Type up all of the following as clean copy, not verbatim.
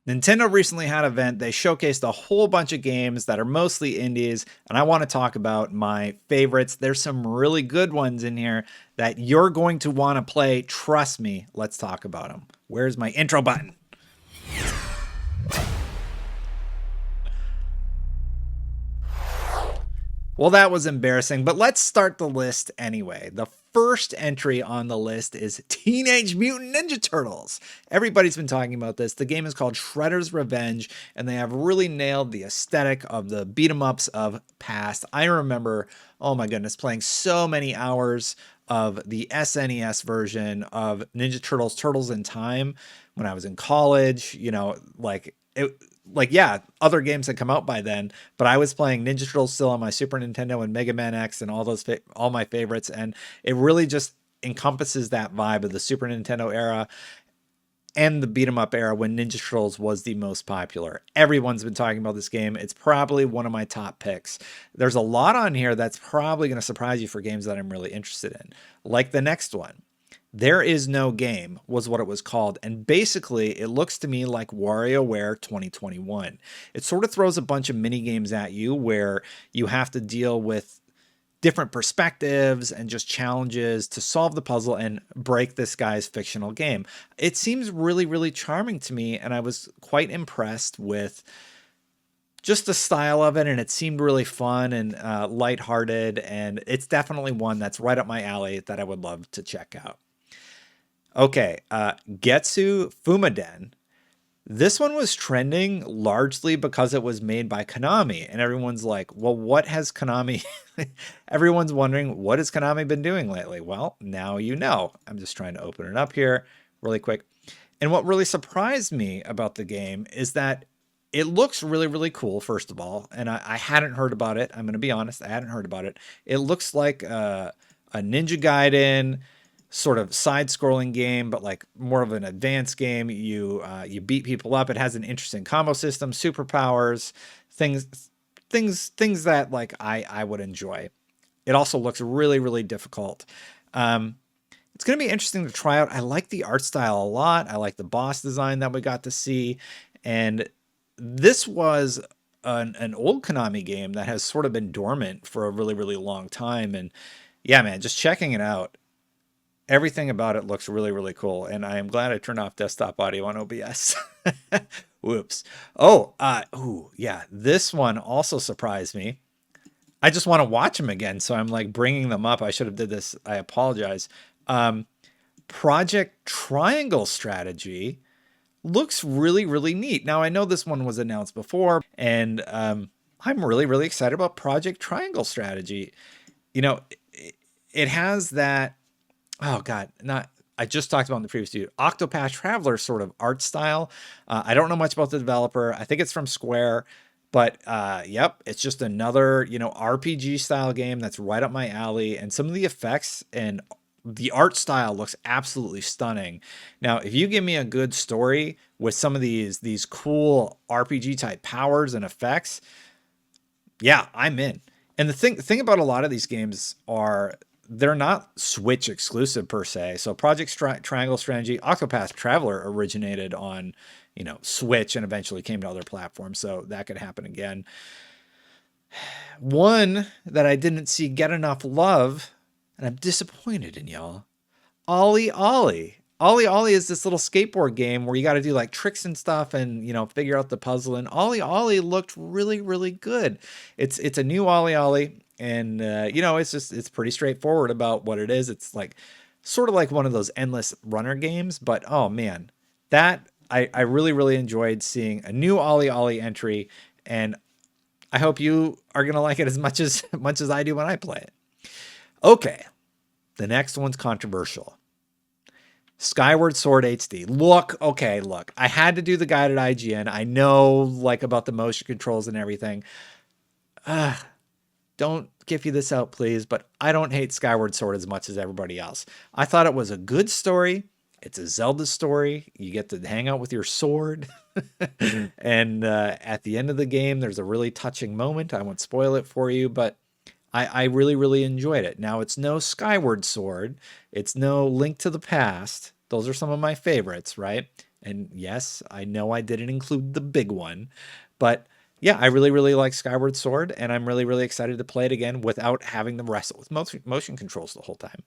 Nintendo recently had an event. They showcased a whole bunch of games that are mostly indies, and I want to talk about my favorites. There's some really good ones in here that you're going to want to play. Trust me, let's talk about them. Where's my intro button? Well, that was embarrassing, but let's start the list anyway. The first entry on the list is Teenage Mutant Ninja Turtles. Everybody's been talking about this. The game is called Shredder's Revenge, and they have really nailed the aesthetic of the beat 'em ups of past. I remember, oh my goodness, playing so many hours of the SNES version of Ninja Turtles Turtles in Time when I was in college, yeah, other games had come out by then, but I was playing Ninja Turtles still on my Super Nintendo and Mega Man X and all my favorites, and it really just encompasses that vibe of the Super Nintendo era and the beat 'em up era when Ninja Turtles was the most popular. Everyone's been talking about this game. It's probably one of my top picks. There's a lot on here that's probably going to surprise you for games that I'm really interested in, like the next one. There Is No Game was what it was called, and basically it looks to me like WarioWare 2021. It sort of throws a bunch of mini games at you where you have to deal with different perspectives and just challenges to solve the puzzle and break this guy's fictional game. It seems really, really charming to me, and I was quite impressed with just the style of it, and it seemed really fun and lighthearted, and it's definitely one that's right up my alley that I would love to check out. Okay, Getsu Fumaden. This one was trending largely because it was made by Konami, and everyone's like, well, what has Konami... Everyone's wondering, what has Konami been doing lately? Well, now you know. I'm just trying to open it up here really quick. And what really surprised me about the game is that it looks really, really cool, first of all, and I hadn't heard about it. I'm going to be honest, I hadn't heard about it. It looks like a Ninja Gaiden sort of side-scrolling game, but like more of an advanced game. You beat people up. It has an interesting combo system, superpowers, things that like I would enjoy. It also looks really, really difficult. It's going to be interesting to try out. I like the art style a lot. I like the boss design that we got to see, and this was an old Konami game that has sort of been dormant for a really, really long time. And yeah, man, just checking it out. Everything about it looks really, really cool, and I am glad I turned off desktop audio on OBS. Whoops. Ooh, yeah, this one also surprised me. I just want to watch them again, so I'm like bringing them up. I should have did this. I apologize. Project Triangle Strategy looks really, really neat. Now, I know this one was announced before, and I'm really, really excited about Project Triangle Strategy. You know, it has that... Oh God, I just talked about in the previous video, Octopath Traveler sort of art style. I don't know much about the developer. I think it's from Square, but yep, it's just another, RPG style game that's right up my alley. And some of the effects and the art style looks absolutely stunning. Now, if you give me a good story with some of these cool RPG type powers and effects, yeah, I'm in. And the thing about a lot of these games are they're not Switch exclusive per se. So Project Triangle Strategy, Octopath Traveler originated on, Switch and eventually came to other platforms. So that could happen again. One that I didn't see get enough love, and I'm disappointed in y'all. Olly Olly. Olly Olly is this little skateboard game where you got to do like tricks and stuff and, figure out the puzzle. And Olly Olly looked really, really good. It's a new Olly Olly. And, it's pretty straightforward about what it is. It's like sort of like one of those endless runner games, but oh man, that I really, really enjoyed seeing a new Olly Olly entry. And I hope you are going to like it as much as I do when I play it. Okay. The next one's controversial. Skyward Sword HD. Look, I had to do the guided IGN. I know like about the motion controls and everything. Don't give you this out, please, but I don't hate Skyward Sword as much as everybody else. I thought it was a good story. It's a Zelda story. You get to hang out with your sword. And at the end of the game, there's a really touching moment. I won't spoil it for you, but I really, really enjoyed it. Now, it's no Skyward Sword. It's no Link to the Past. Those are some of my favorites, right? And yes, I know I didn't include the big one, but yeah, I really, really like Skyward Sword, and I'm really, really excited to play it again without having to wrestle with motion controls the whole time.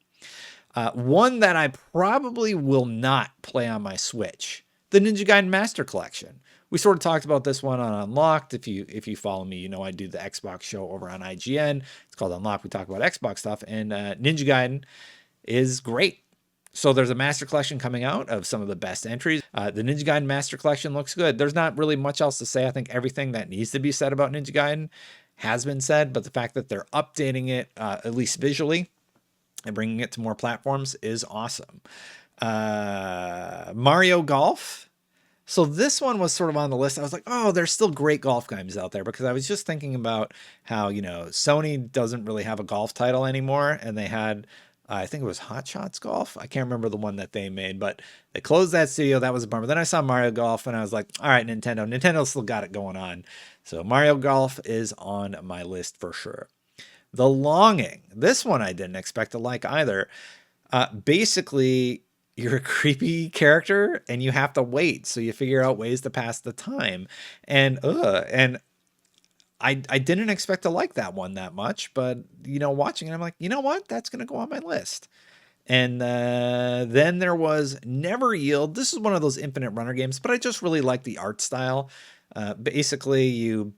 One that I probably will not play on my Switch, the Ninja Gaiden Master Collection. We sort of talked about this one on Unlocked. If you follow me, you know I do the Xbox show over on IGN. It's called Unlocked. We talk about Xbox stuff, and Ninja Gaiden is great. So there's a Master Collection coming out of some of the best entries. The Ninja Gaiden Master Collection looks good. There's not really much else to say. I think everything that needs to be said about Ninja Gaiden has been said, but the fact that they're updating it, at least visually, and bringing it to more platforms is awesome. Mario Golf. So this one was sort of on the list. I was like, oh, there's still great golf games out there, because I was just thinking about how, Sony doesn't really have a golf title anymore, and they had, I think it was Hot Shots Golf. I can't remember the one that they made, but they closed that studio. That was a bummer. Then I saw Mario Golf, and I was like, all right, Nintendo. Nintendo still got it going on. So Mario Golf is on my list for sure. The Longing. This one I didn't expect to like either. Basically, you're a creepy character and you have to wait, so you figure out ways to pass the time. And I didn't expect to like that one that much, but watching it, I'm like, you know what? That's gonna go on my list. And then there was Never Yield. This is one of those infinite runner games, but I just really like the art style. Basically, you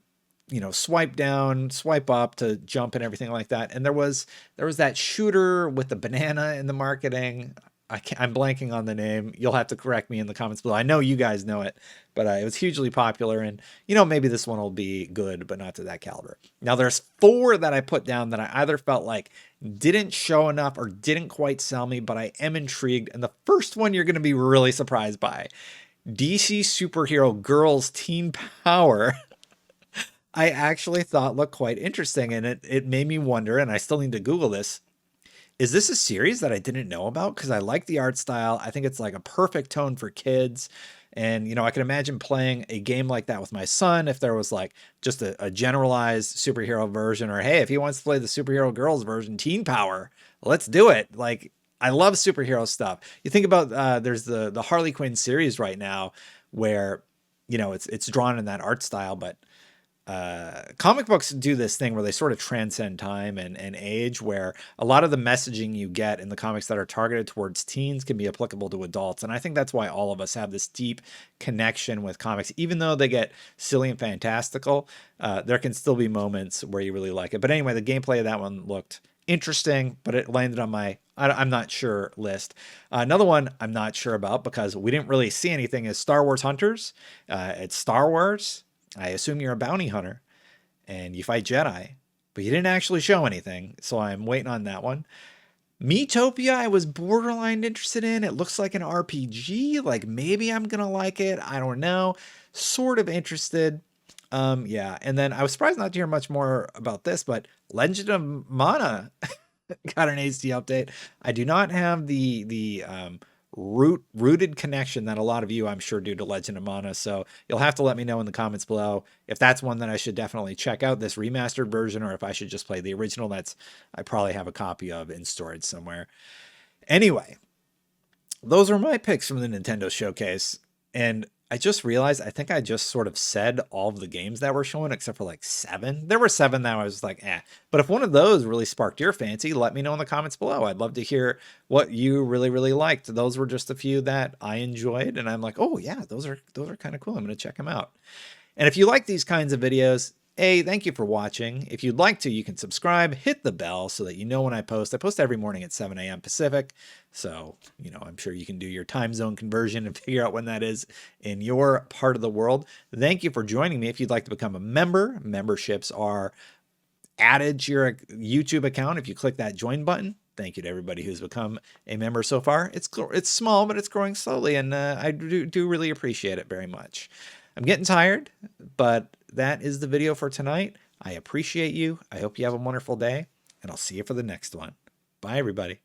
swipe down, swipe up to jump and everything like that. And there was that shooter with the banana in the marketing. I'm blanking on the name. You'll have to correct me in the comments below. I know you guys know it, but it was hugely popular, and maybe this one will be good, but not to that caliber. Now there's 4 that I put down that I either felt like didn't show enough or didn't quite sell me, but I am intrigued. And the first one you're going to be really surprised by. DC Superhero Girls Teen Power. I actually thought looked quite interesting, and it made me wonder, and I still need to Google this. Is this a series that I didn't know about? Because I like the art style. I think it's like a perfect tone for kids. And, I can imagine playing a game like that with my son if there was like just a generalized superhero version, or hey, if he wants to play the superhero girls version, Teen Power, let's do it. Like, I love superhero stuff. You think about there's the Harley Quinn series right now where, it's drawn in that art style, but comic books do this thing where they sort of transcend time and age, where a lot of the messaging you get in the comics that are targeted towards teens can be applicable to adults. And I think that's why all of us have this deep connection with comics. Even though they get silly and fantastical, there can still be moments where you really like it. But anyway, the gameplay of that one looked interesting, but it landed on my I'm not sure list. Another one I'm not sure about because we didn't really see anything is Star Wars Hunters. It's Star Wars. I assume you're a bounty hunter and you fight Jedi, but you didn't actually show anything. So I'm waiting on that one. Metopia, I was borderline interested in. It looks like an RPG. Like maybe I'm going to like it. I don't know. Sort of interested. Yeah. And then I was surprised not to hear much more about this, but Legend of Mana got an HD update. I do not have the rooted connection that a lot of you I'm sure do to Legend of Mana, so you'll have to let me know in the comments below if that's one that I should definitely check out, this remastered version, or if I should just play the original that's I probably have a copy of in storage somewhere. Anyway, those are my picks from the Nintendo Showcase, and I just realized I think I just sort of said all of the games that were showing except for like 7. There were 7 that I was like, eh. But if one of those really sparked your fancy, let me know in the comments below. I'd love to hear what you really, really liked. Those were just a few that I enjoyed, and I'm like, oh yeah, those are kind of cool. I'm going to check them out. And if you like these kinds of videos, hey, thank you for watching. If you'd like to, you can subscribe, hit the bell so that you know when I post. I post every morning at 7 a.m. Pacific. So, I'm sure you can do your time zone conversion and figure out when that is in your part of the world. Thank you for joining me. If you'd like to become a member, memberships are added to your YouTube account if you click that join button. Thank you to everybody who's become a member so far. It's small, but it's growing slowly, and I do really appreciate it very much. I'm getting tired, but that is the video for tonight. I appreciate you. I hope you have a wonderful day, and I'll see you for the next one. Bye, everybody.